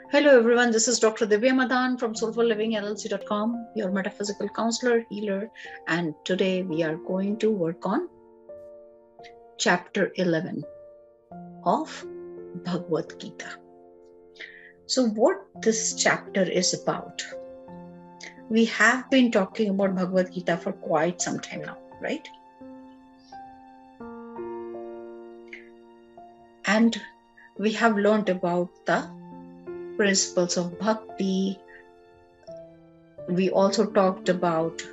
Hello everyone, this is Dr. Divya Madan from soulfullivingllc.com, your metaphysical counselor, healer, and today we are going to work on chapter 11 of Bhagavad Gita. So what this chapter is about, we have been talking about Bhagavad Gita for quite some time now, right? And we have learned about the principles of bhakti. We also talked about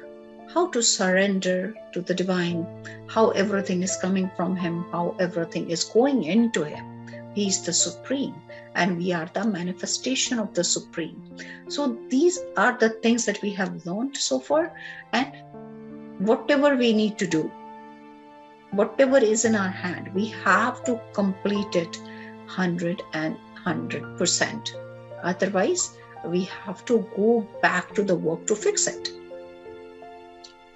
how to surrender to the divine, how everything is coming from him, how everything is going into him. He is the supreme and we are the manifestation of the supreme. So these are the things that we have learned so far, and whatever we need to do, whatever is in our hand, we have to complete it 100%. Otherwise, we have to go back to the work to fix it.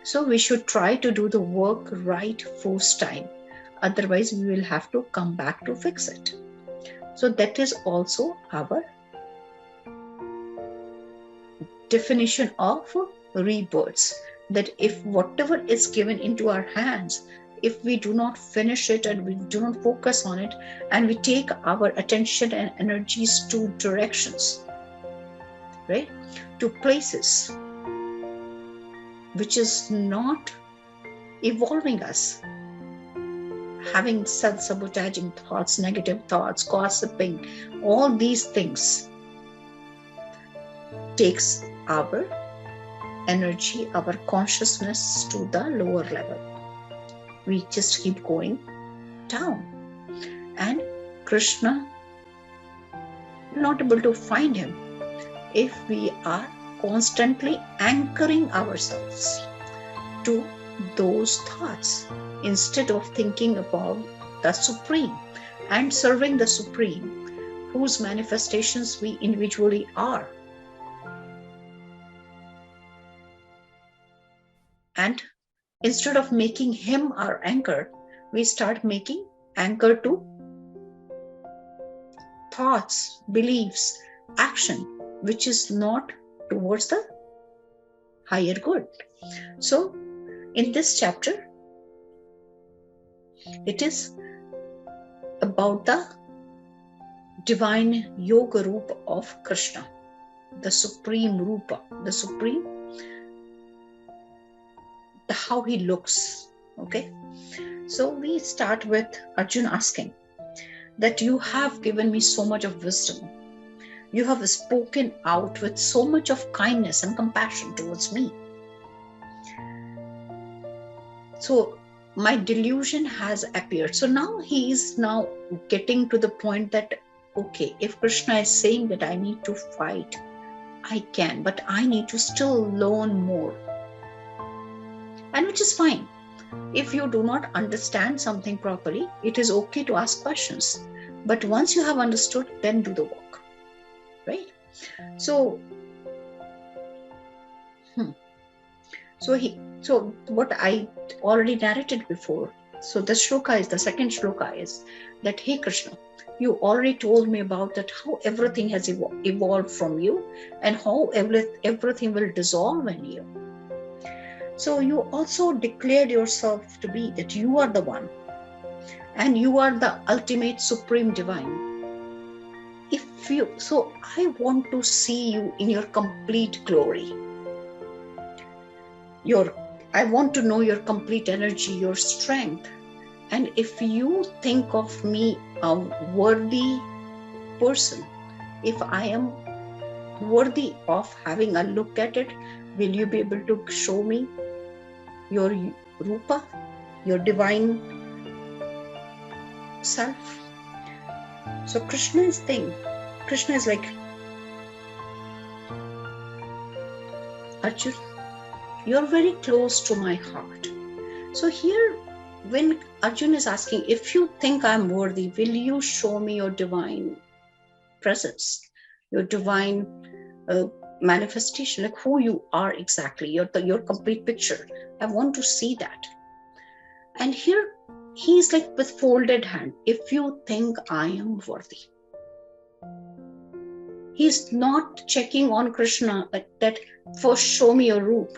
So we should try to do the work right first time. Otherwise, we will have to come back to fix it. So that is also our definition of rebirths. That if whatever is given into our hands, if we do not finish it and we do not focus on it, and we take our attention and energies to directions, right, to places which is not evolving us, having self-sabotaging thoughts, negative thoughts, gossiping, all these things takes our energy, our consciousness to the lower level. We just keep going down, and Krishna will not able to find him if we are constantly anchoring ourselves to those thoughts instead of thinking about the supreme and serving the supreme, whose manifestations we individually are. And instead of making him our anchor, we start making anchor to thoughts, beliefs, action, which is not towards the higher good. So in this chapter, it is about the divine yoga rupa of Krishna, the supreme rupa, the supreme, how he looks. Okay, so we start with Arjun asking that you have given me so much of wisdom. You have spoken out with so much of kindness and compassion towards me. So my delusion has appeared. So now he is now getting to the point that, okay, if Krishna is saying that I need to fight, I can, but I need to still learn more. And which is fine. If you do not understand something properly, it is okay to ask questions. But once you have understood, then do the work. Right? So what I already narrated before. So the shloka is, the second shloka is that, hey Krishna, you already told me about that, how everything has evolved from you and how everything will dissolve in you. So you also declared yourself to be that you are the one and you are the ultimate supreme divine. So I want to see you in your complete glory. I want to know your complete energy, your strength. And if you think of me a worthy person, if I am worthy of having a look at it, will you be able to show me your rupa, your divine self? So Krishna is like, Arjun, you're very close to my heart. So here, when Arjun is asking, if you think I'm worthy, will you show me your divine presence, your divine manifestation, like who you are exactly, your complete picture. I want to see that. And here he's like with folded hand, if you think I am worthy. He's not checking on Krishna that first show me your roop,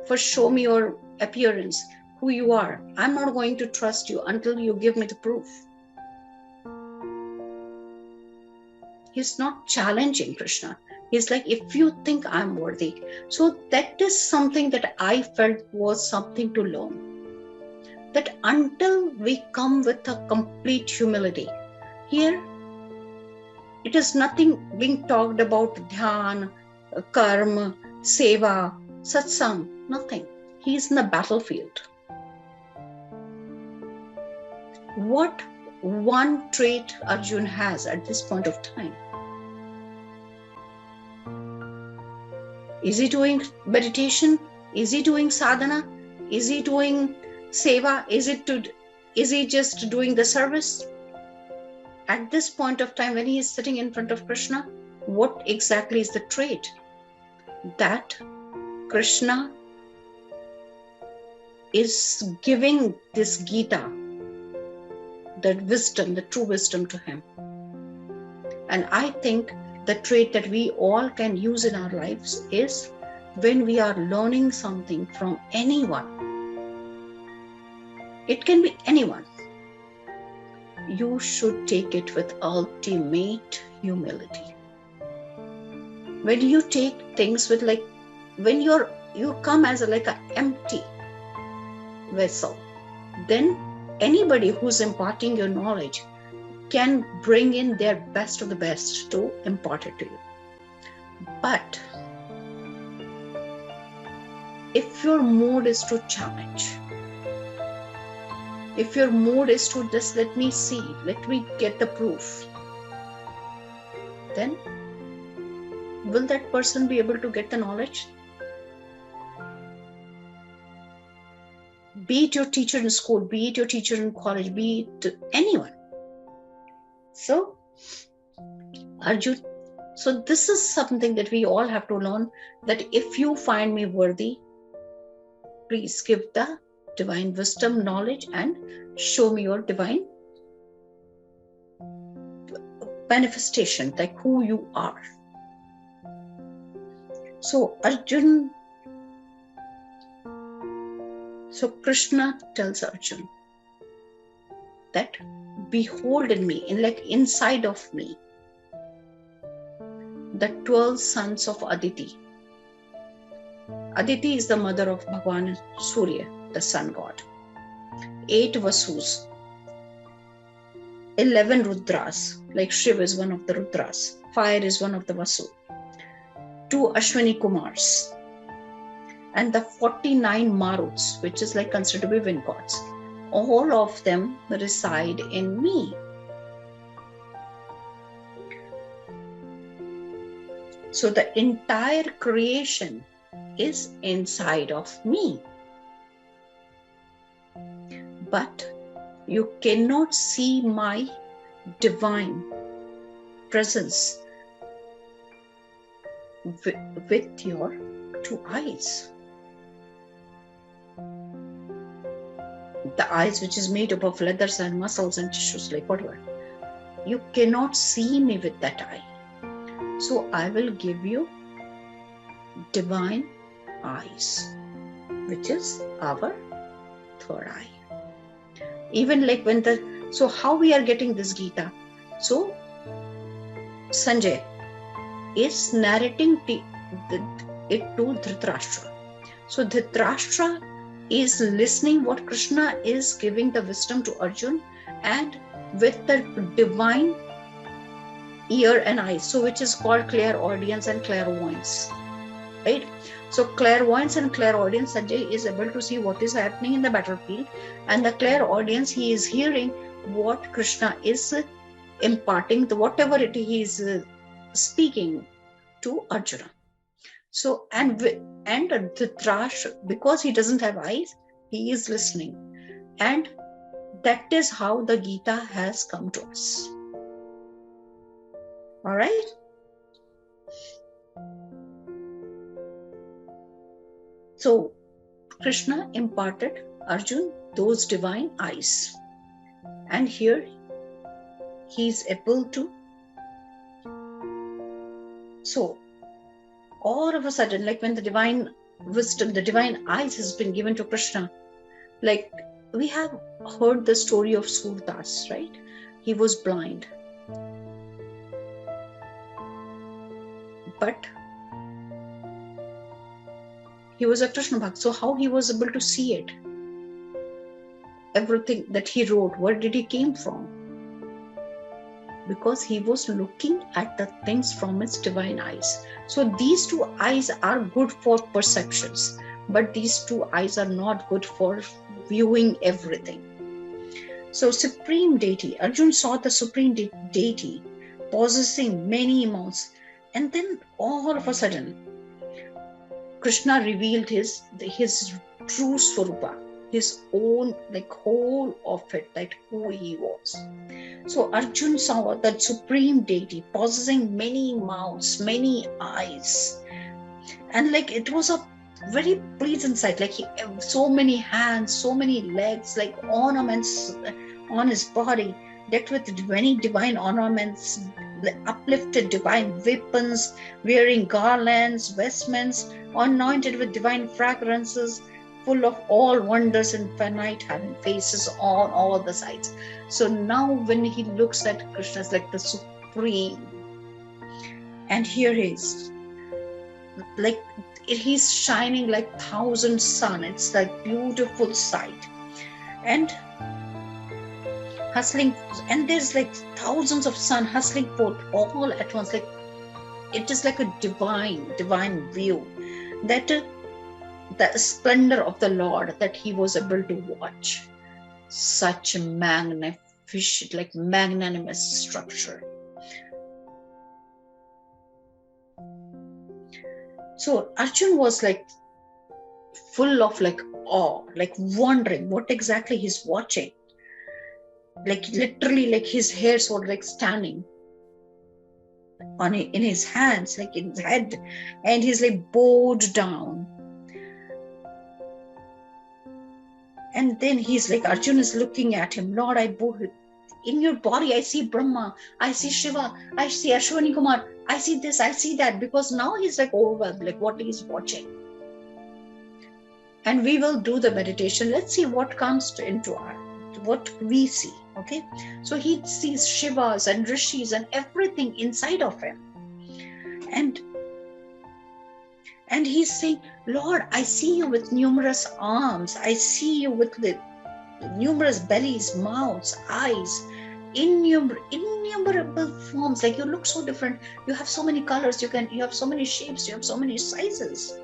first show me your appearance, who you are. I'm not going to trust you until you give me the proof. He's not challenging Krishna. He's like, if you think I'm worthy. So that is something that I felt was something to learn. That until we come with a complete humility, here it is nothing being talked about dhyan, karma, seva, satsang, nothing. He's in the battlefield. What one trait Arjun has at this point of time? Is he doing meditation? Is he doing sadhana? Is he doing seva? Is he just doing the service? At this point of time, when he is sitting in front of Krishna, what exactly is the trait? That Krishna is giving this Geeta, that wisdom, the true wisdom to him. And I think the trait that we all can use in our lives is when we are learning something from anyone. It can be anyone. You should take it with ultimate humility. When you take things with when you come as like an empty vessel, then anybody who's imparting your knowledge can bring in their best of the best to impart it to you. But if your mood is to challenge, if your mood is to just let me see, let me get the proof, then will that person be able to get the knowledge? Be it your teacher in school, be it your teacher in college, be it anyone. So, Arjun, so this is something that we all have to learn, that if you find me worthy, please give the divine wisdom, knowledge, and show me your divine manifestation, like who you are. So Arjun, so Krishna tells Arjun that behold in me, inside of me, the 12 sons of Aditi. Aditi is the mother of Bhagwan Surya, the sun god. 8 Vasus, 11 Rudras, like Shiva is one of the Rudras, fire is one of the Vasu, 2 Ashwini Kumars, and the 49 Maruts, which is considered to be wind gods. All of them reside in me. So the entire creation is inside of me. But you cannot see my divine presence with your 2 eyes. The eyes which is made up of leathers and muscles and tissues, like whatever. You cannot see me with that eye. So I will give you divine eyes, which is our 3rd eye. Even so how we are getting this Geeta? So Sanjay is narrating it to Dhritarashtra. So Dhritarashtra is listening what Krishna is giving the wisdom to Arjun, and with the divine ear and eyes, so which is called clairaudience and clairvoyance, right? So clairvoyance and clairaudience, Sanjay is able to see what is happening in the battlefield, and the clairaudience, he is hearing what Krishna is imparting, whatever he is speaking to Arjuna. So and Dhritarashtra, because he doesn't have eyes, he is listening, and that is how the Geeta has come to us. All right. So Krishna imparted Arjun those divine eyes, and here he is able to So all of a sudden, like when the divine wisdom, the divine eyes has been given to Krishna, like we have heard the story of Surdas, right? He was blind, but he was a Krishna Bhakt. So how he was able to see it? Everything that he wrote, where did he came from? Because he was looking at the things from his divine eyes. So these two eyes are good for perceptions, but these two eyes are not good for viewing everything. So Supreme Deity, Arjun saw the Supreme Deity possessing many amounts, and then all of a sudden Krishna revealed his true Swarupa, his own, like whole of it, like who he was. So Arjun saw that Supreme Deity possessing many mouths, many eyes, and like it was a very pleasant sight, like so many hands, so many legs, like ornaments on his body, decked with many divine ornaments, uplifted divine weapons, wearing garlands, vestments, anointed with divine fragrances, full of all wonders infinite, having faces on all the sides. So now when he looks at Krishna as like the supreme, and here he is, like he's shining like 1,000 sun. It's like beautiful sight, and hustling, and there's like thousands of sun hustling forth all at once. Like it is like a divine view, that the splendor of the Lord that he was able to watch. Such a magnificent, like magnanimous structure. So Arjun was like full of like awe, like wondering what exactly he's watching. Like literally, like his hairs were like standing on in his hands, like in his head, and he's like bowed down. And then he's like, Arjun is looking at him, Lord, I bow. In your body, I see Brahma, I see Shiva, I see Ashwani Kumar, I see this, I see that, because now he's like overwhelmed, like what he's watching. And we will do the meditation. Let's see what comes into our, what we see. Okay, so he sees Shivas and Rishis and everything inside of him, and he's saying, Lord, I see you with numerous arms, I see you with the numerous bellies, mouths, eyes, innumerable forms. Like you look so different, you have so many colors, you have so many shapes, you have so many sizes.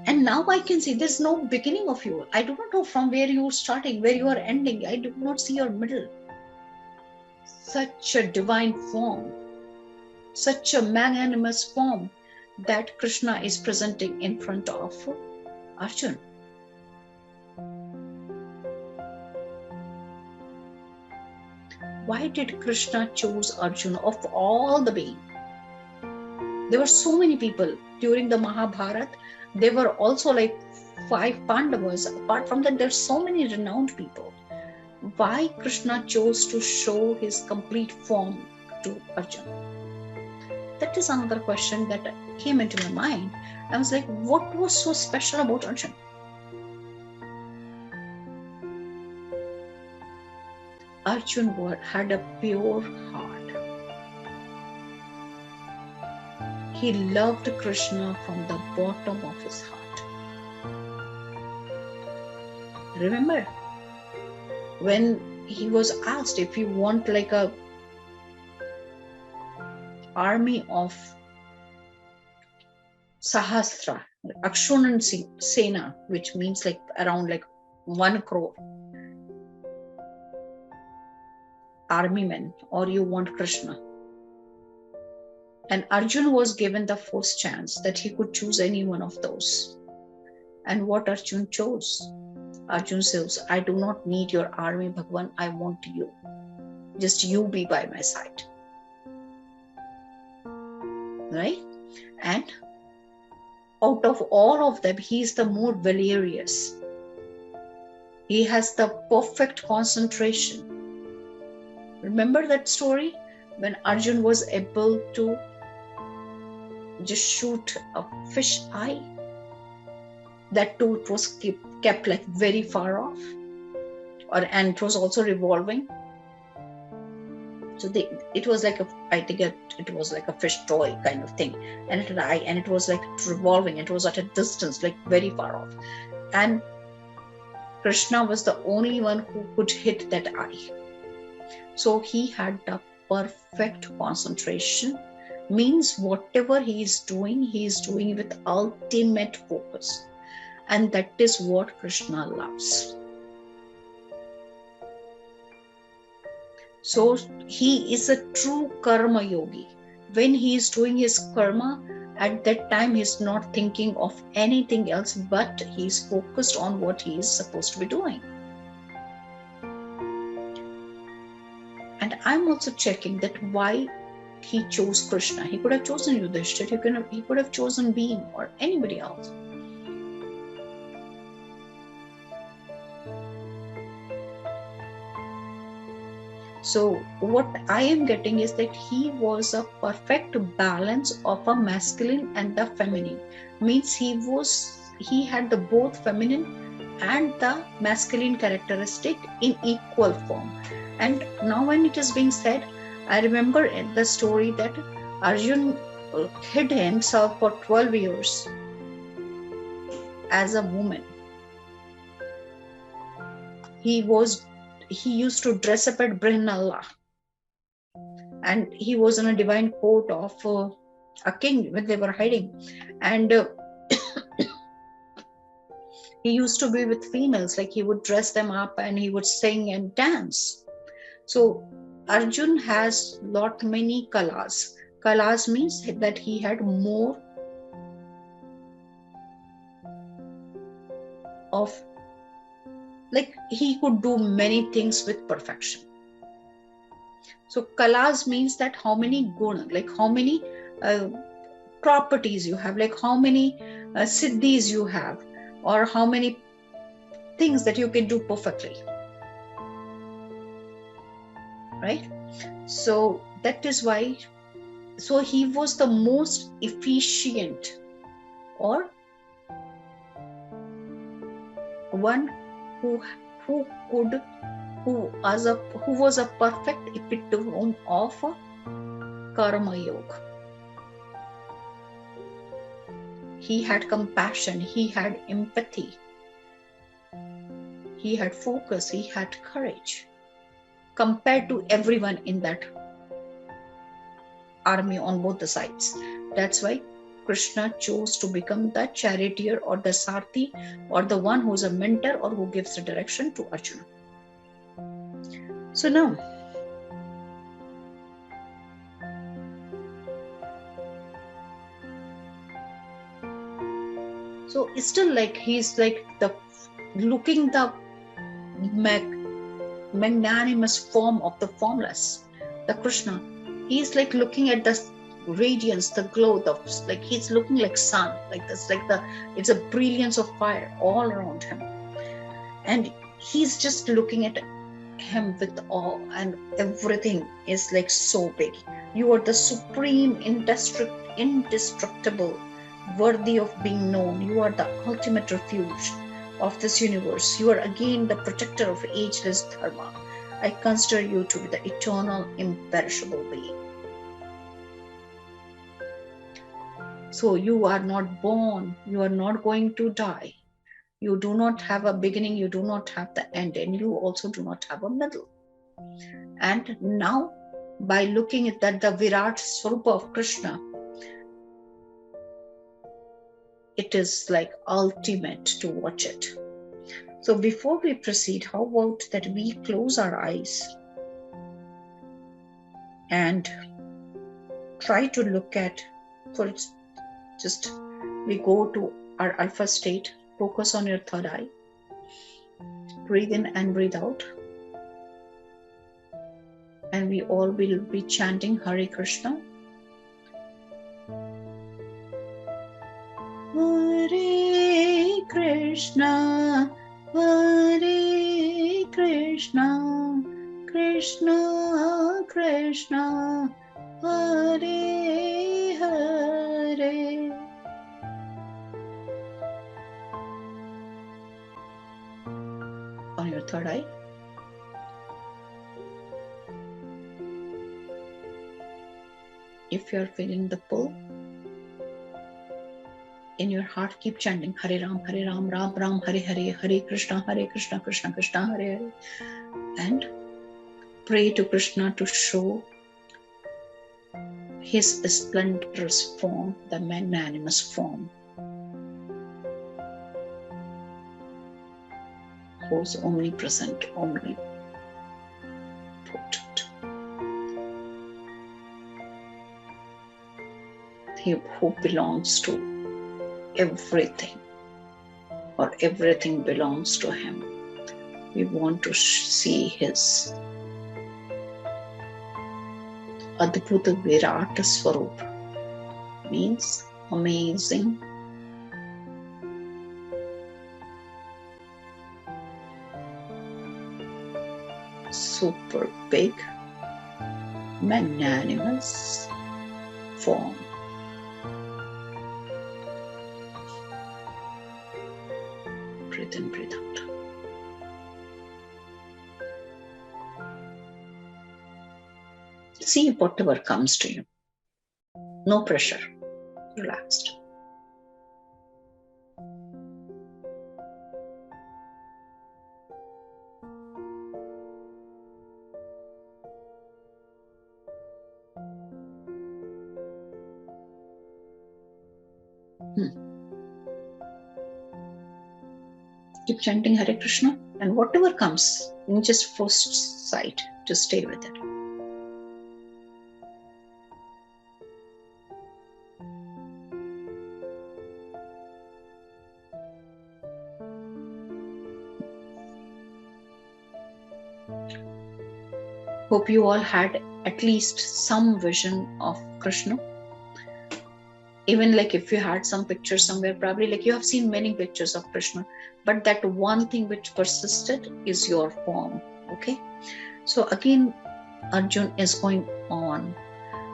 And now I can see there's no beginning of you. I do not know from where you are starting, where you are ending. I do not see your middle. Such a divine form, such a magnanimous form that Krishna is presenting in front of Arjun. Why did Krishna choose Arjuna of all the beings? There were so many people during the Mahabharata. There were also like 5 Pandavas. Apart from that, there's so many renowned people. Why Krishna chose to show his complete form to Arjuna? That is another question that came into my mind. I was like, what was so special about Arjuna? Arjuna had a pure heart. He loved Krishna from the bottom of his heart. Remember, when he was asked if you want like a army of Sahasra, Akshunan Sena, which means like around like 1 crore army men, or you want Krishna. And Arjun was given the first chance that he could choose any one of those. And what Arjun chose? Arjun says, I do not need your army, Bhagwan. I want you. Just you be by my side. Right? And out of all of them, he is the more valerious. He has the perfect concentration. Remember that story when Arjun was able to just shoot a fish eye, that too it was kept like very far off, and it was also revolving. So it was like I think it was like a fish toy kind of thing, and it had an eye, and it was like revolving. It was at a distance, like very far off, and Krishna was the only one who could hit that eye. So he had the perfect concentration, means whatever he is doing with ultimate focus, and that is what Krishna loves. So he is a true karma yogi. When he is doing his karma, at that time he's not thinking of anything else, but he's focused on what he is supposed to be doing. And I'm also checking that why he chose Krishna. He could have chosen Yudhishthira, he could have chosen Bhim or anybody else. So what I am getting is that he was a perfect balance of a masculine and the feminine. Means he had the both feminine and the masculine characteristic in equal form. And now when it is being said, I remember in the story that Arjun hid himself for 12 years as a woman. He used to dress up at Brihnalla, and he was in a divine court of a king when they were hiding, and he used to be with females, like he would dress them up and he would sing and dance. So Arjun has many kalas. Kalas means that he had more of, like he could do many things with perfection. So kalas means that how many guna, like how many properties you have, like how many siddhis you have, or how many things that you can do perfectly, right? So that is why, so he was the most efficient, or one who was a perfect epitome of karma yoga. He had compassion, he had empathy, he had focus, he had courage compared to everyone in that army on both the sides. That's why Krishna chose to become the charioteer or the Sarathi, or the one who's a mentor or who gives the direction to Arjuna. So now, so it's still like he's like looking the magnanimous form of the formless, the Krishna. He's like looking at the radiance, the glow, like he's looking like sun, like this, it's a brilliance of fire all around him, and he's just looking at him with awe, and everything is like so big. You are the supreme, indestructible, worthy of being known. You are the ultimate refuge of this universe. You are again the protector of ageless dharma. I consider you to be the eternal, imperishable being. So you are not born, you are not going to die. You do not have a beginning, you do not have the end, and you also do not have a middle. And now, by looking at that, the Virat Swarupa of Krishna, it is like ultimate to watch it. So before we proceed, how about that we close our eyes and try to look at, we go to our alpha state, focus on your third eye, breathe in and breathe out, and we all will be chanting Hare Krishna. Hare Krishna, Hare Krishna, Krishna Krishna, Hare Hare. On your third eye. If you are feeling the pull, in your heart keep chanting Hare Ram, Ram Ram, Hare Hare, Hare Krishna, Krishna Krishna, Hare Hare. And pray to Krishna to show his splendorous form, the magnanimous form, who's omnipresent, omnipotent, he who belongs to everything, or everything belongs to him. We want to see his Adbhuta Virata Swarupa, means amazing, super big, magnanimous form. Breathe in, breathe out. See whatever comes to you. No pressure. Relaxed. Keep chanting Hare Krishna, and whatever comes in just first sight, just stay with it. Hope you all had at least some vision of Krishna. Even like if you had some pictures somewhere, probably like you have seen many pictures of Krishna, but that one thing which persisted is your form. Okay. So again, Arjun is going on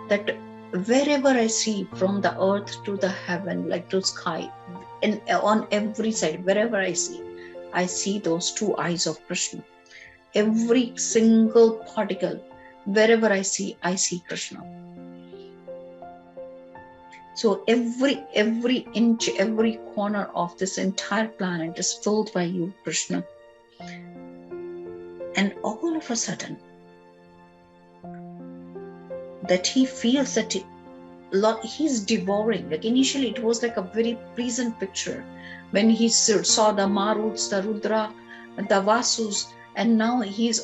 that wherever I see, from the earth to the heaven, like to sky, and on every side, wherever I see those two eyes of Krishna. Every single particle, wherever I see Krishna. So every inch, every corner of this entire planet is filled by you, Krishna. And all of a sudden, that he feels that he's devouring. Like initially it was like a very pleasant picture when he saw the Maruts, the Rudra, the Vasus, and now he's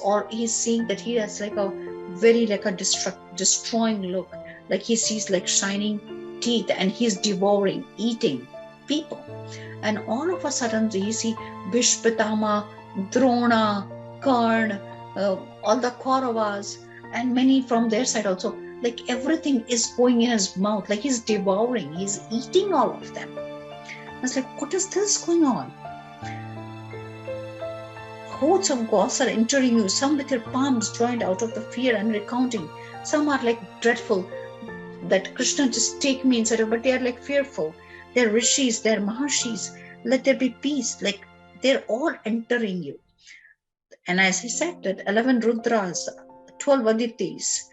seeing that he has like a very like a destroying look. Like he sees like shining teeth, and he's devouring, eating people. And all of a sudden he see Bhishma, Drona, Karna, all the Kauravas, and many from their side also. Like everything is going in his mouth, like he's devouring, he's eating all of them. I was like, what is this going on? Hordes of gods are entering you, some with their palms joined out of the fear and recounting. Some are like dreadful, that Krishna just take me inside of, but they are like fearful. They're rishis, they're maharshis, let there be peace. Like they're all entering you. And as I said, that 11 Rudras, 12 Adityas,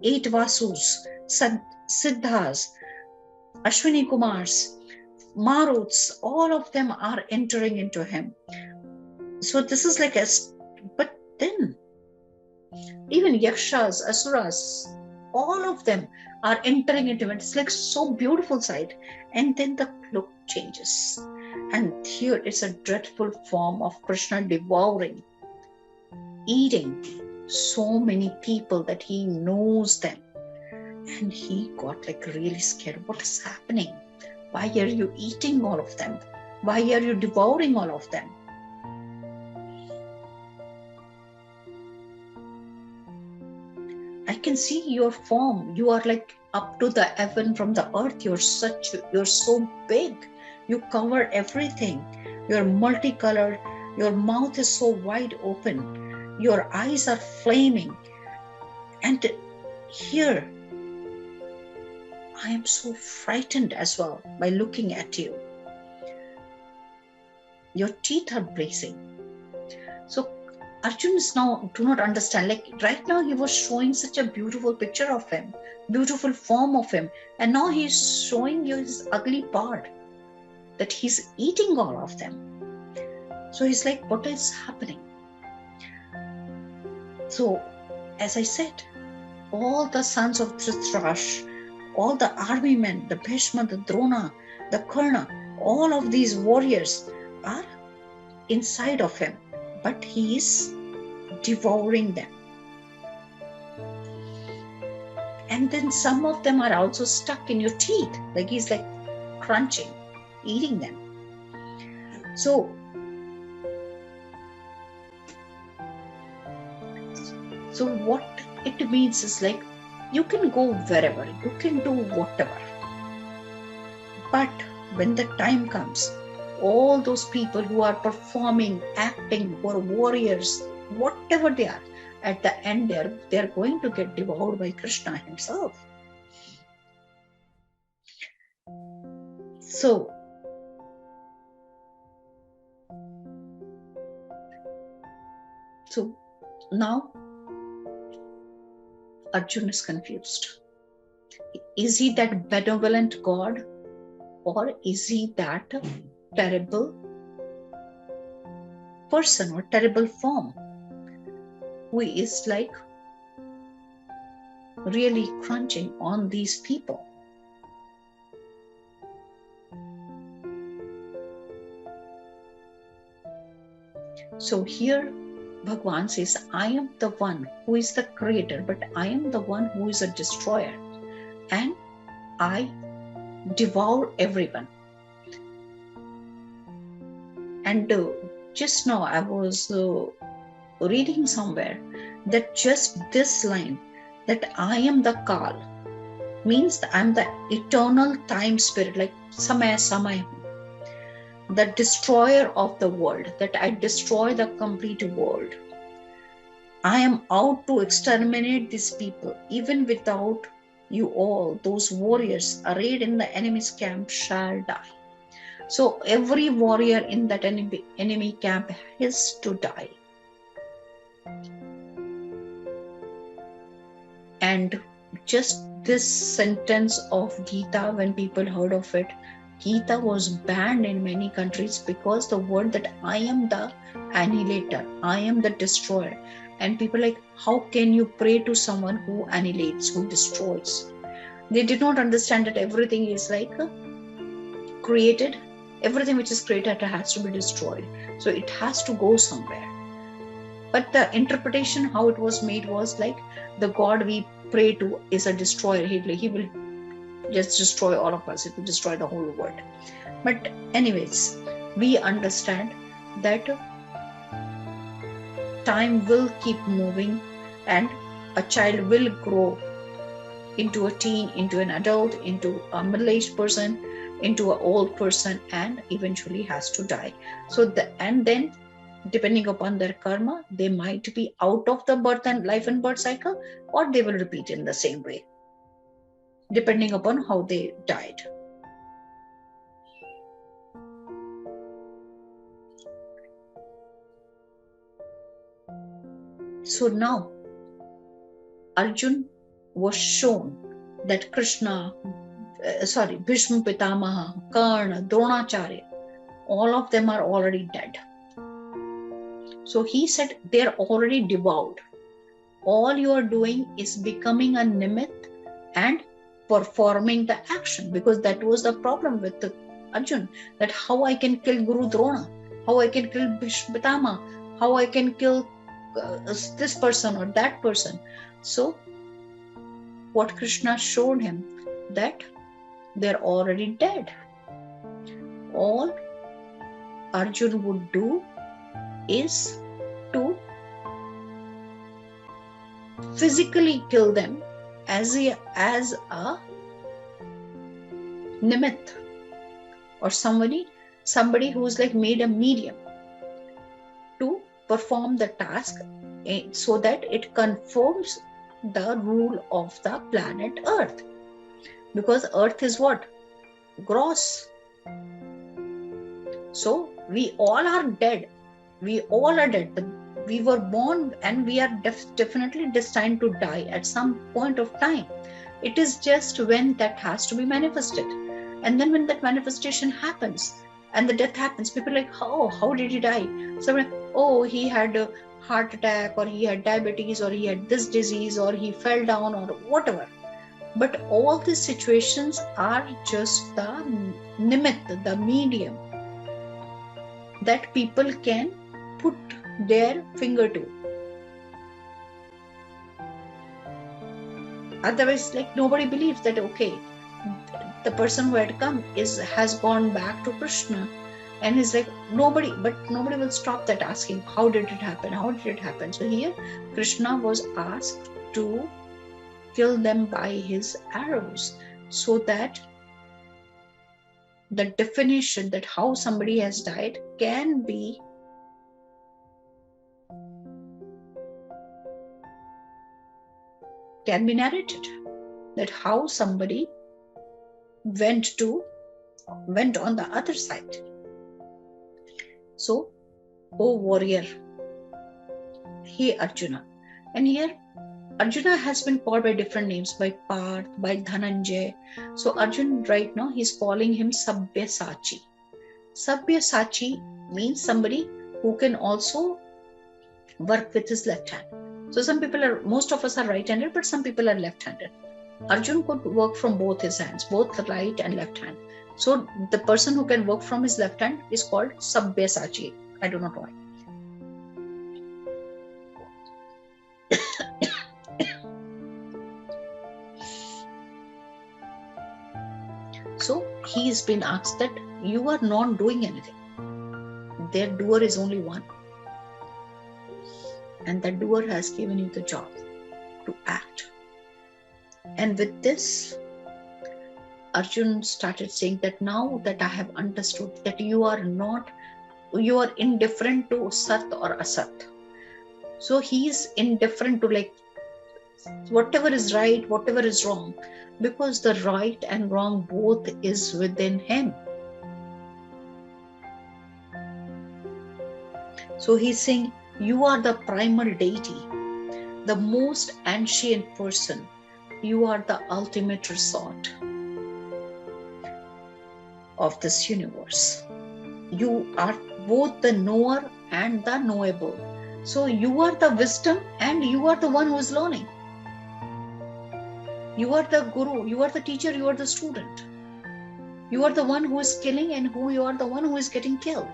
8 Vasus, Siddhas, Ashwini Kumars, Maruts, all of them are entering into him. So this is like but then even Yakshas, Asuras, all of them are entering into it. It's like so beautiful sight. And then the look changes. And here it's a dreadful form of Krishna devouring, eating so many people that he knows them. And he got like really scared. What is happening? Why are you eating all of them? Why are you devouring all of them? I can see your form. You are like up to the heaven from the earth. You're so big. You cover everything. You're multicolored. Your mouth is so wide open. Your eyes are flaming. And here, I am so frightened as well by looking at you. Your teeth are blazing. So Arjun is now, do not understand, like right now he was showing such a beautiful picture of him, beautiful form of him, and now he's showing you his ugly part, that he's eating all of them. So he's like, what is happening? So as I said, all the sons of Dhritarashtra, all the army men, the Bhishma, the Drona, the Karna, all of these warriors are inside of him, but he is devouring them. And then some of them are also stuck in your teeth, like he's like crunching, eating them. So what it means is like, you can go wherever, you can do whatever, but when the time comes, all those people who are performing, acting, who are warriors, whatever they are, at the end they're going to get devoured by Krishna himself. So now Arjuna is confused. Is he that benevolent God, or is he that terrible person or terrible form who is like really crunching on these people? So here Bhagavan says, I am the one who is the creator, but I am the one who is a destroyer, and I devour everyone. And just now I was reading somewhere that just this line, that I am the Kal, means that I am the eternal time spirit, like Samaya, the destroyer of the world, that I destroy the complete world. I am out to exterminate these people. Even without you all, those warriors arrayed in the enemy's camp shall die. So every warrior in that enemy camp has to die. And just this sentence of Geeta, when people heard of it, Geeta was banned in many countries because the word that I am the annihilator, I am the destroyer. And people like, how can you pray to someone who annihilates, who destroys? They did not understand that everything is like created. Everything which is created has to be destroyed. So it has to go somewhere. But the interpretation, how it was made, was like the God we pray to is a destroyer. He will just destroy all of us. It will destroy the whole world. But anyways, we understand that time will keep moving, and a child will grow into a teen, into an adult, into a middle-aged person, into an old person, and eventually has to die. So and then depending upon their karma, they might be out of the life and birth cycle, or they will repeat in the same way, depending upon how they died. So now Arjun was shown that Bhishma Pitamaha, Karna, Dronacharya, all of them are already dead. So he said, they're already devoured. All you are doing is becoming a nimit and performing the action, because that was the problem with Arjun, that how I can kill Guru Drona, how I can kill Bhishma Pitamaha, how I can kill this person or that person. So what Krishna showed him, that they're already dead. All Arjun would do is to physically kill them as a nimit, or somebody who's like made a medium to perform the task, so that it confirms the rule of the planet Earth. Because Earth is what? Gross. So we all are dead. We all are dead. We were born and we are definitely destined to die at some point of time. It is just when that has to be manifested. And then when that manifestation happens and the death happens, people are like, oh, how did he die? So like, oh, he had a heart attack, or he had diabetes, or he had this disease, or he fell down, or whatever. But all these situations are just the nimitt, the medium that people can put their finger to. Otherwise, like, nobody believes that, okay, the person who had come has gone back to Krishna, and is like, nobody will stop that asking, how did it happen? How did it happen? So here, Krishna was asked to kill them by his arrows, so that the definition that how somebody has died can be narrated, that how somebody went on the other side. So, O warrior, he Arjuna. And here Arjuna has been called by different names, by Parth, by Dhananjay. So Arjun right now, he's calling him Sabyasachi. Sabyasachi means somebody who can also work with his left hand. So most of us are right-handed, but some people are left-handed. Arjun could work from both his hands, both the right and left hand. So the person who can work from his left hand is called Sabyasachi. I do not know why. So he's been asked that you are not doing anything. Their doer is only one. And that doer has given you the job to act. And with this, Arjun started saying that now that I have understood that you are indifferent to Sat or Asat. So he is indifferent to like whatever is right, whatever is wrong, because the right and wrong both is within him. So he's saying, you are the primal deity, the most ancient person. You are the ultimate resort of this universe. You are both the knower and the knowable. So you are the wisdom and you are the one who is learning. You are the guru, you are the teacher, you are the student. You are the one who is killing and you are the one who is getting killed.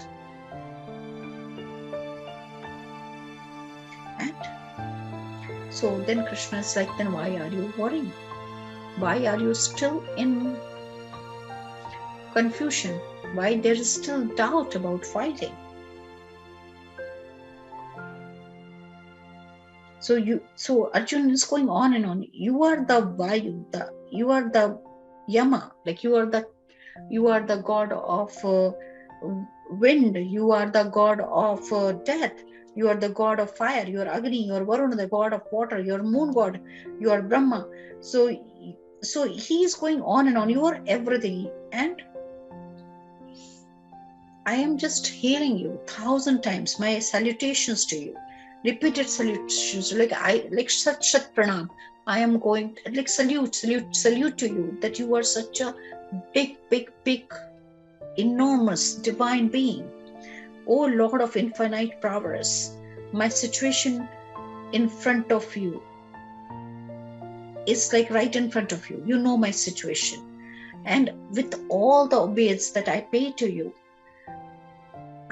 And so then Krishna is like, then why are you worrying? Why are you still in confusion? Why there is still doubt about fighting? So Arjun is going on and on. You are the Vayu, you are the Yama, like you are the god of wind, you are the god of death, you are the god of fire, you are Agni, you are Varuna, the god of water, you are moon god, you are Brahma. So he is going on and on. You are everything, and I am just hearing you 1,000 times. My salutations to you, repeated salutations, like Sat Pranam. I am going like salute to you, that you are such a big, enormous divine being. Oh Lord of infinite prowess, my situation in front of you is like right in front of you. You know my situation. And with all the obeisance that I pay to you,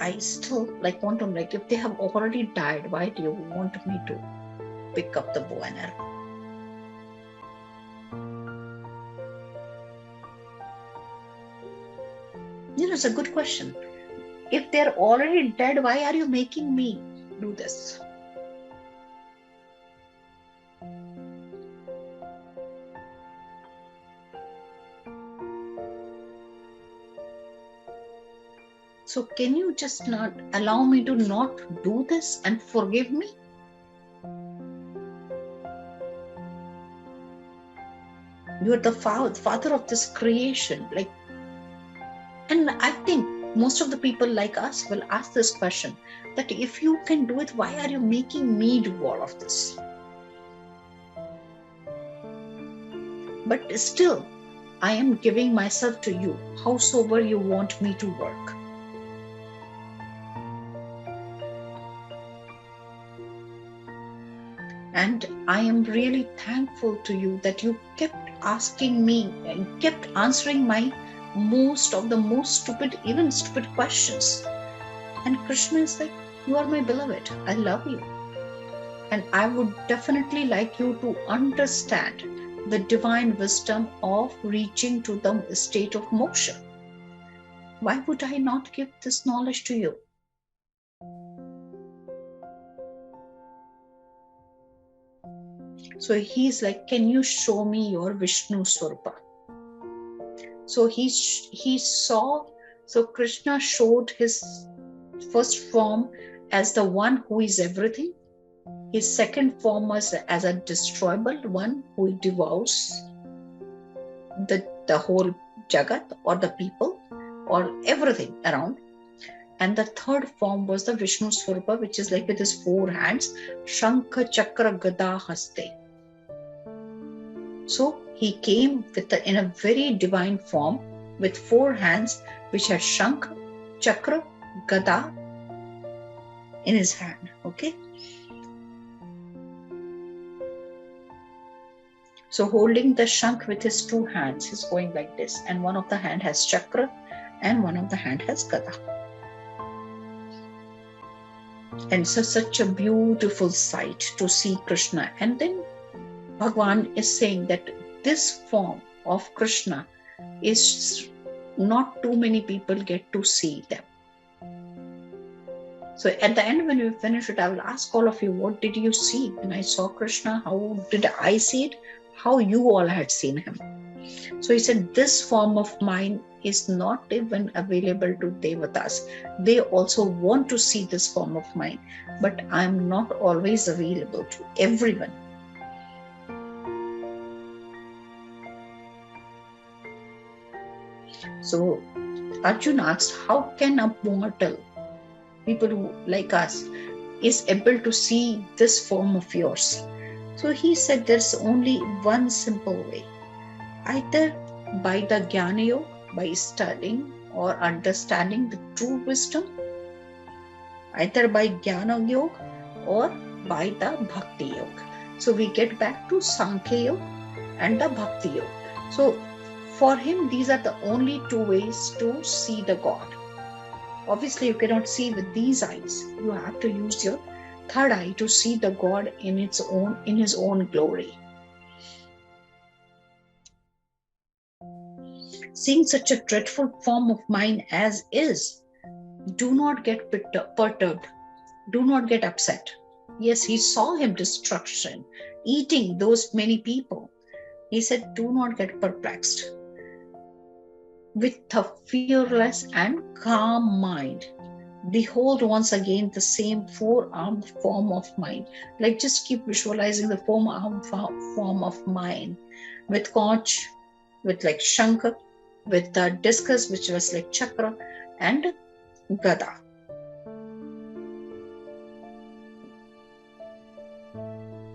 I still want to, if they have already died, why do you want me to pick up the bow and arrow? It's a good question. If they're already dead, why are you making me do this? So can you just not allow me to not do this and forgive me? You are the father of this creation. And I think most of the people like us will ask this question, that if you can do it, why are you making me do all of this? But still, I am giving myself to you, howsoever you want me to work. And I am really thankful to you that you kept asking me and kept answering my most stupid, even stupid questions. And Krishna is like, you are my beloved. I love you. And I would definitely like you to understand the divine wisdom of reaching to the state of moksha. Why would I not give this knowledge to you? So he's like, can you show me your Vshvarupa? So he saw, so Krishna showed his first form as the one who is everything. His second form was as a destroyable one who devours the whole jagat or the people or everything around. And the third form was the Vshvarupa, which is like with his 4 hands, Shankha Chakra Gada Haste. So he came in a very divine form with 4 hands, which had Shankha, Chakra, Gada in his hand. Okay. So holding the Shankh with his 2 hands, he's going like this, and one of the hand has Chakra and one of the hand has Gada. And so such a beautiful sight to see Krishna. And then Bhagavan is saying that this form of Krishna is not too many people get to see them. So at the end, when we finish it, I will ask all of you, what did you see when I saw Krishna? How did I see it? How you all had seen him? So he said, this form of mine is not even available to devatas. They also want to see this form of mine, but I'm not always available to everyone. So Arjun asked, how can a mortal, people who like us, is able to see this form of yours? So he said there's only one simple way, either by the Jnana Yoga, by studying or understanding the true wisdom, either by Jnana Yoga or by the Bhakti Yoga. So we get back to Sankhya Yoga and the Bhakti Yoga. So for him, these are the only 2 ways to see the God. Obviously, you cannot see with these eyes. You have to use your 3rd eye to see the God in his own glory. Seeing such a dreadful form of mine as is, do not get perturbed. Do not get upset. Yes, he saw him destruction, eating those many people. He said, do not get perplexed. With a fearless and calm mind, behold once again the same 4-armed form of mine. Like just keep visualizing the 4-armed form of mine, with conch, with like Shankha, with the discus, which was like Chakra, and Gada.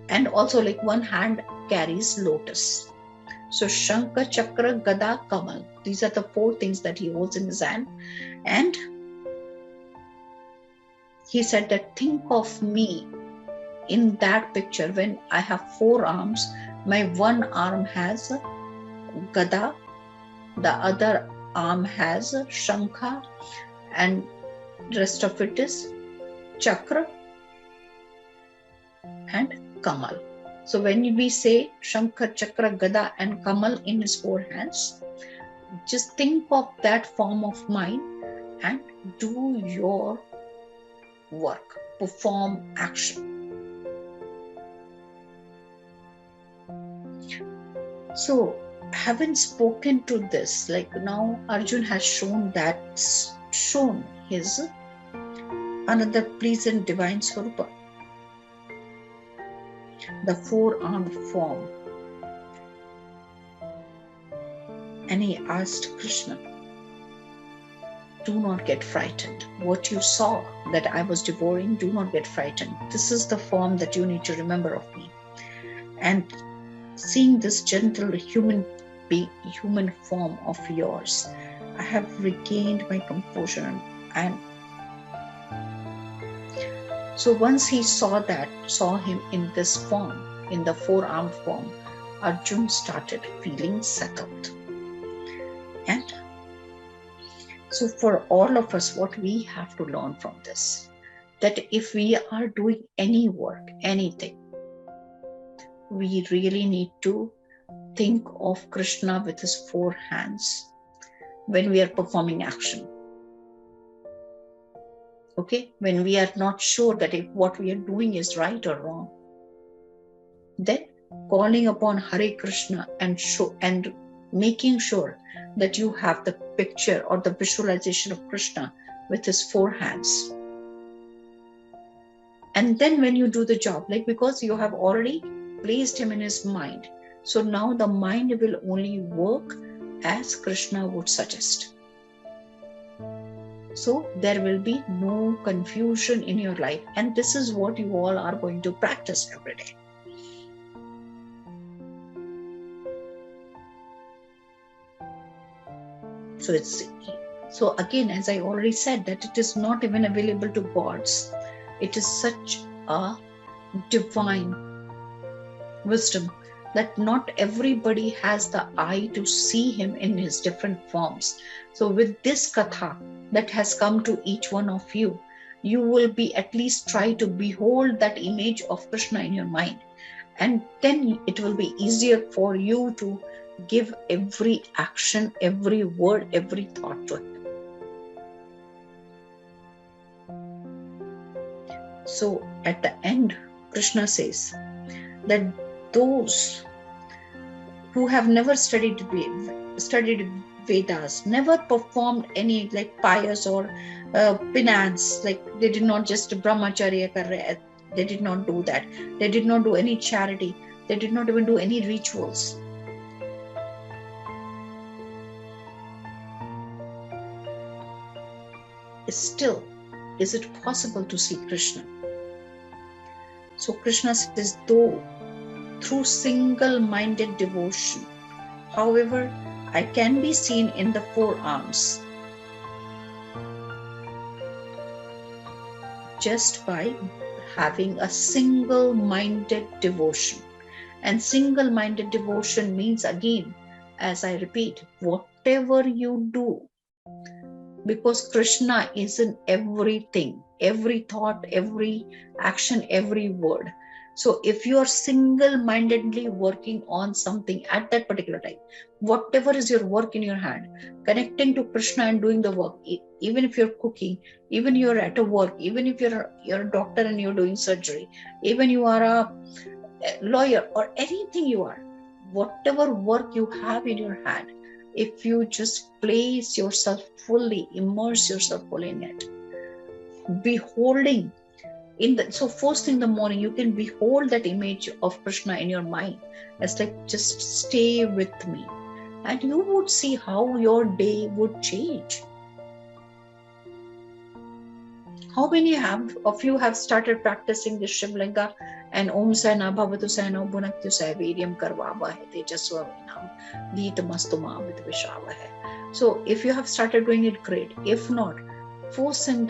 And also like one hand carries lotus. So Shankha, Chakra, Gada, Kamal. These are the 4 things that he holds in his hand. And he said that think of me in that picture when I have 4 arms. My one arm has Gada, the other arm has Shankha, and rest of it is Chakra and Kamal. So when we say Shankha, Chakra, Gada and Kamal in his 4 hands, just think of that form of mine and do your work, perform action. So having spoken to this, like now Arjun has shown his another pleasant divine Swarupa, the 4-armed form. And he asked Krishna, do not get frightened. What you saw that I was devouring, do not get frightened. This is the form that you need to remember of me. And seeing this gentle human form of yours, I have regained my composure. And so once he saw him in this form, in the four-armed form, Arjun started feeling settled. And so for all of us, what we have to learn from this, that if we are doing any work, anything, we really need to think of Krishna with his four hands when we are performing action. Okay, when we are not sure that if what we are doing is right or wrong, then calling upon Hare Krishna and making sure that you have the picture or the visualization of Krishna with his four hands. And then when you do the job, like because you have already placed him in his mind, so now the mind will only work as Krishna would suggest. So there will be no confusion in your life. And this is what you all are going to practice every day. So again, as I already said, that it is not even available to gods. It is such a divine wisdom that not everybody has the eye to see him in his different forms. So with this katha that has come to each one of you, you will be at least try to behold that image of Krishna in your mind. And then it will be easier for you to give every action, every word, every thought to him. So at the end, Krishna says that those who have never studied Vedas, never performed any like pious or penance, like they did not just brahmacharya kar rahe, they did not do that. They did not do any charity. They did not even do any rituals. Still, is it possible to see Krishna? So Krishna says, though through single-minded devotion, however, I can be seen in the four arms just by having a single-minded devotion. And single-minded devotion means, again, as I repeat, whatever you do, because Krishna is in everything, every thought, every action, every word. So if you are single-mindedly working on something at that particular time, whatever is your work in your hand, connecting to Krishna and doing the work, even if you're cooking, even you're at a work, even if you're a doctor and you're doing surgery, even you are a lawyer or anything you are, whatever work you have in your hand, if you just place yourself fully, immerse yourself fully in it, beholding so first thing in the morning, you can behold that image of Krishna in your mind. It's like, just stay with me. And you would see how your day would change. How many of you have started practicing this Shivlinga and Om Sena Bhavatu Sena Bhunaktu Sai Vedyam Karvavahe Tejasva Vinam Geeta Mastuma with Vshvarupa. So if you have started doing it, great. If not, first thing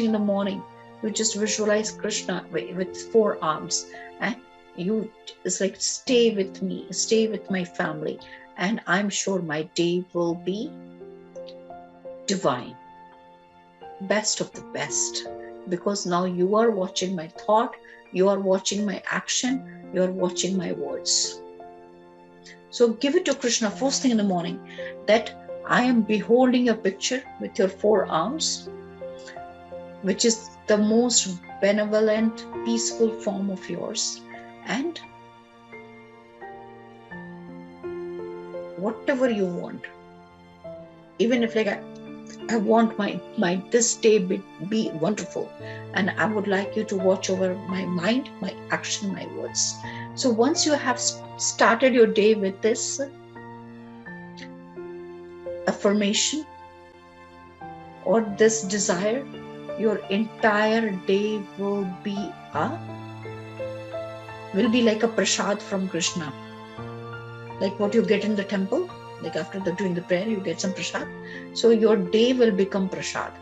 in the morning, you just visualize Krishna with four arms, and it's like, stay with me, stay with my family, and I'm sure my day will be divine, best of the best, because now you are watching my thought, you are watching my action, you are watching my words. So give it to Krishna first thing in the morning, that I am beholding a picture with your four arms, which is the most benevolent, peaceful form of yours. And whatever you want, even if like I want my this day be wonderful, and I would like you to watch over my mind, my action, my words. So once you have started your day with this, affirmation or this desire, your entire day will be like a prasad from Krishna. Like what you get in the temple, like after doing the prayer, you get some prasad. So your day will become prasad.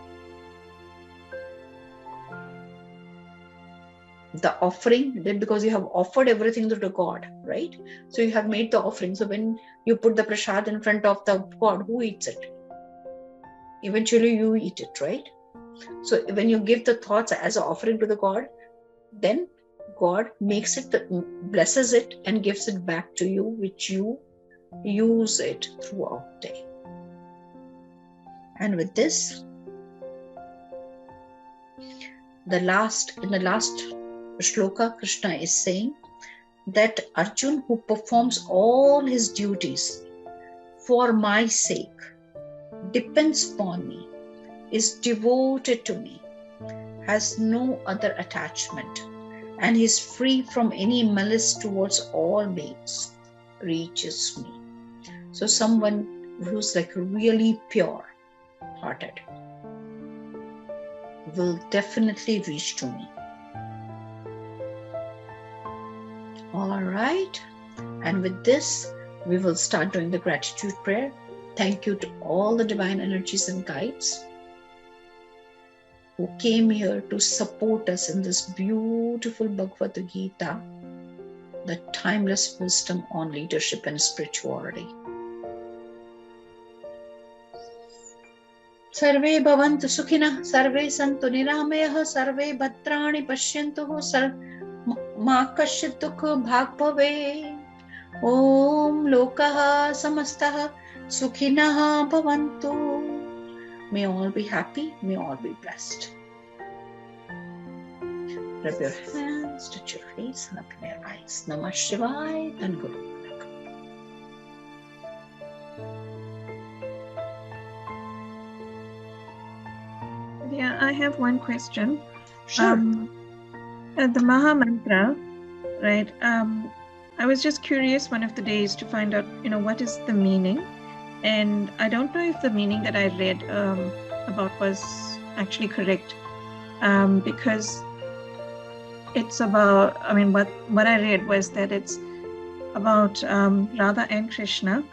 The offering, then because you have offered everything to the God, right? So you have made the offering. So when you put the prasad in front of the God, who eats it? Eventually you eat it, right? So when you give the thoughts as an offering to the God, then God makes it, blesses it and gives it back to you, which you use it throughout the day. And with this, in the last shloka, Krishna is saying that Arjun, who performs all his duties for my sake, depends upon me, is devoted to me, has no other attachment, and is free from any malice towards all beings, reaches me. So someone who's like really pure hearted will definitely reach to me. All right. And with this, we will start doing the gratitude prayer. Thank you to all the divine energies and guides who came here to support us in this beautiful Bhagavad Gita, the timeless wisdom on leadership and spirituality. Sarve bhavantu sukhina, sarve santu niramayah, sarve bhadrani pashyantuh, ma kasyit dukh bhag bhave. Om lokaha samastah sukhinah bhavantu. May all be happy, may all be blessed. Rub your hands, touch your face, and open your eyes. Namah Shivaya and Guru. Yeah, I have one question. Sure. The Maha mantra, right? I was just curious one of the days to find out, what is the meaning. And I don't know if the meaning that I read about was actually correct, because it's about, what I read was that it's about Radha and Krishna,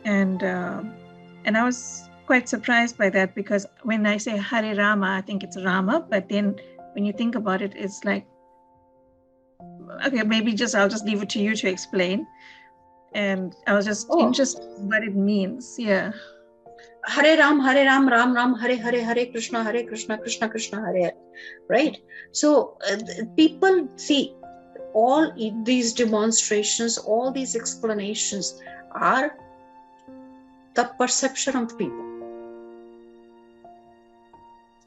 and I was quite surprised by that, because when I say Hare Rama, I think it's Rama, but then when you think about it, it's like, okay, maybe I'll just leave it to you to explain. And I was just interested in what it means. Yeah. Hare Ram, Ram Ram, Hare Hare, Hare Krishna, Krishna Krishna, Hare Hare. Right? So people see all these demonstrations, all these explanations are the perception of the people.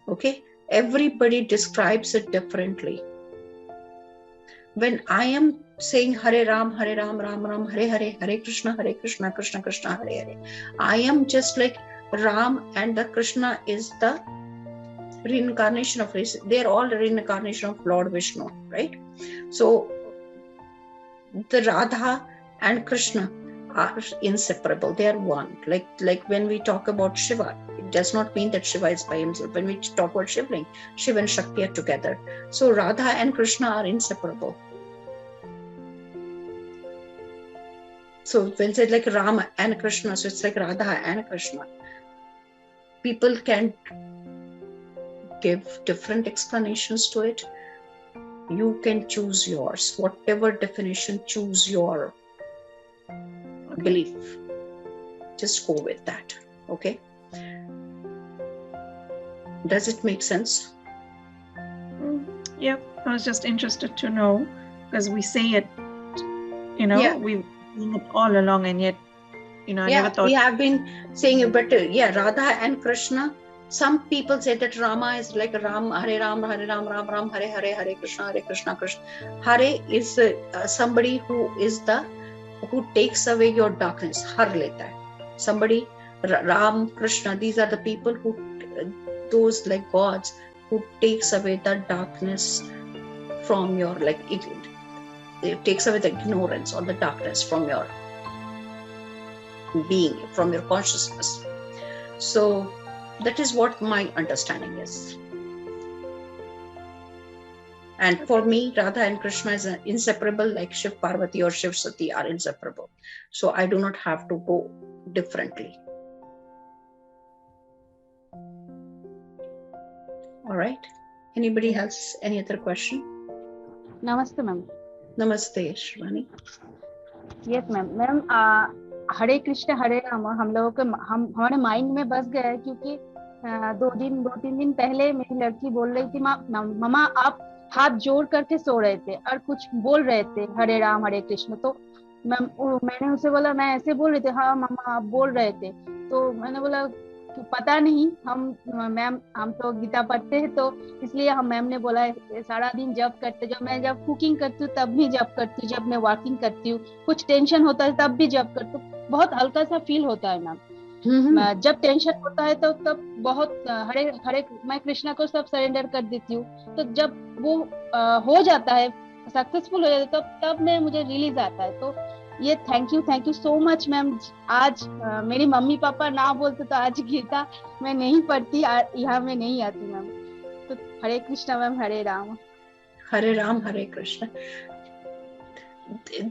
Okay? Everybody describes it differently. When I am saying Hare Ram, Ram Ram, Hare Hare, Hare Krishna, Krishna Krishna, Hare Hare, I am just like Ram, and the Krishna is the reincarnation of Krishna. They are all the reincarnation of Lord Vishnu, right? So the Radha and Krishna are inseparable. They are one. Like when we talk about Shiva, it does not mean that Shiva is by himself. When we talk about Shivling, Shiva and Shakti are together. So Radha and Krishna are inseparable. So when it's like Rama and Krishna, so it's like Radha and Krishna. People can give different explanations to it. You can choose yours. Whatever definition, choose your belief. Just go with that. Okay? Does it make sense? Yep. I was just interested to know, because we say it, we've seen it all along, and yet, I never thought. We have been saying it, but Radha and Krishna. Some people say that Rama is like Ram, Hare Ram, Ram Ram, Hare Hare, Hare Krishna, Krishna. Hare is somebody who takes away your darkness. Har leta hai. Somebody, Ram, Krishna, these are the people who, those like gods, who takes away the darkness from your, it takes away the ignorance or the darkness from your being, from your consciousness. So that is what my understanding is. And for me, Radha and Krishna is inseparable, like Shiv Parvati or Shiv Sati are inseparable. So I do not have to go differently. All right. Anybody else? Any other question? Namaste, ma'am. Namaste, Shivani. Yes, ma'am. Ma'am, हरे कृष्ण हरे राम हम लोगों के हमारे mind में बस गया है, क्योंकि 2-3 दिन पहले मेरी लड़की बोल रही थी, मम्मा आप हाथ जोड़ करके सो रहे थे और कुछ बोल रहे थे हरे राम हरे कृष्ण। तो मैंने उसे बोला मैं ऐसे बोल रही थी। हाँ मम्मा आप बोल रहे थे। तो मैंने बोला कि पता नहीं, मैम हम तो गीता पढ़ते हैं, तो इसलिए हम मैम ने बोला सारा दिन जब करते, जब कुकिंग करती हूँ तब भी जब करती हूँ, जब मैं वॉकिंग करती हूँ, कुछ टेंशन होता है तब भी जब करती हूँ, बहुत हल्का सा फील होता है मैम। जब टेंशन होता है तो तब बहुत हरे मैं कृष्णा को सब सरेंडर कर देती हूँ। तो जब वो हो जाता है, सक्सेसफुल हो जाता है, तब में मुझे रिलीज आता है। तो ये thank you so much ma'am. आज मेरी मम्मी पापा ना बोलते तो आज गीता मैं नहीं पढ़ती, यहाँ में नहीं आती मैम। तो हरे कृष्णा मैम, हरे राम। हरे राम हरे कृष्ण।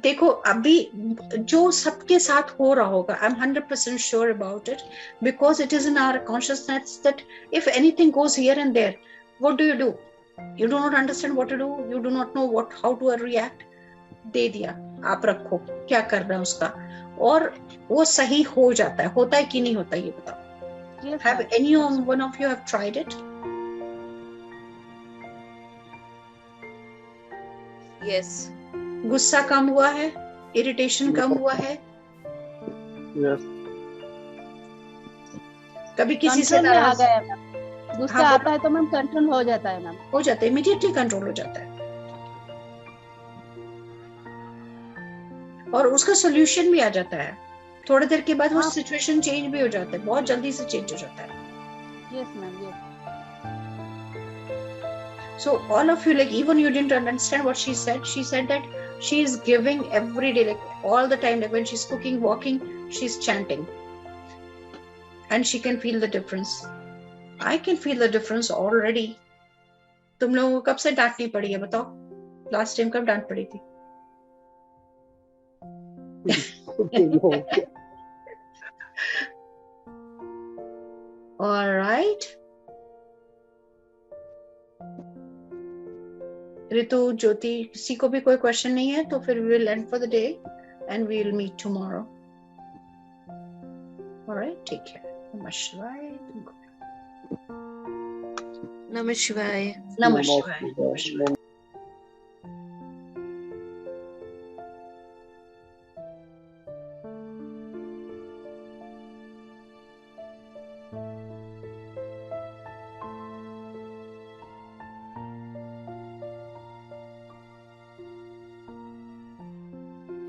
देखो अभी जो सबके साथ हो रहा होगा, I am 100% sure about it, because it is in our consciousness that if anything goes here and there, what do? You do not understand what to do, you do not know how to react. दे दिया, आप रखो, क्या कर रहा है उसका, और वो सही हो जाता है। होता है कि नहीं होता ये बताओ। Yes, have any one of you have tried it? Yes. गुस्सा कम हुआ है, इरिटेशन कम हुआ है? Yes. कभी किसी से कंट्रोल में आ गया मैम। गुस्सा हाँ, आता है तो मैम कंट्रोल हो जाता है मैम। हो जाता है, इमीडिएटली कंट्रोल हो जाता है, और उसका सोल्यूशन भी आ जाता है। थोड़ी देर के बाद वो सिचुएशन चेंज भी हो जाता है, बहुत जल्दी से चेंज हो जाता है। Yes ma'am, yes. So all of you, like even you didn't understand what she said. She said that she is giving every day, like all the time, like when she's cooking, walking, she's chanting, and she can feel the difference. I can feel the difference already. तुम लोगों को कब से डांट नहीं पड़ी है बताओ? लास्ट टाइम कब डांट पड़ी थी? All right. रितु, ज्योति, किसी को भी कोई क्वेश्चन नहीं है तो फिर we will end for the day and we will meet tomorrow. All right, take care. Namah Shivaya. Namah Shivaya. Namah Shivaya.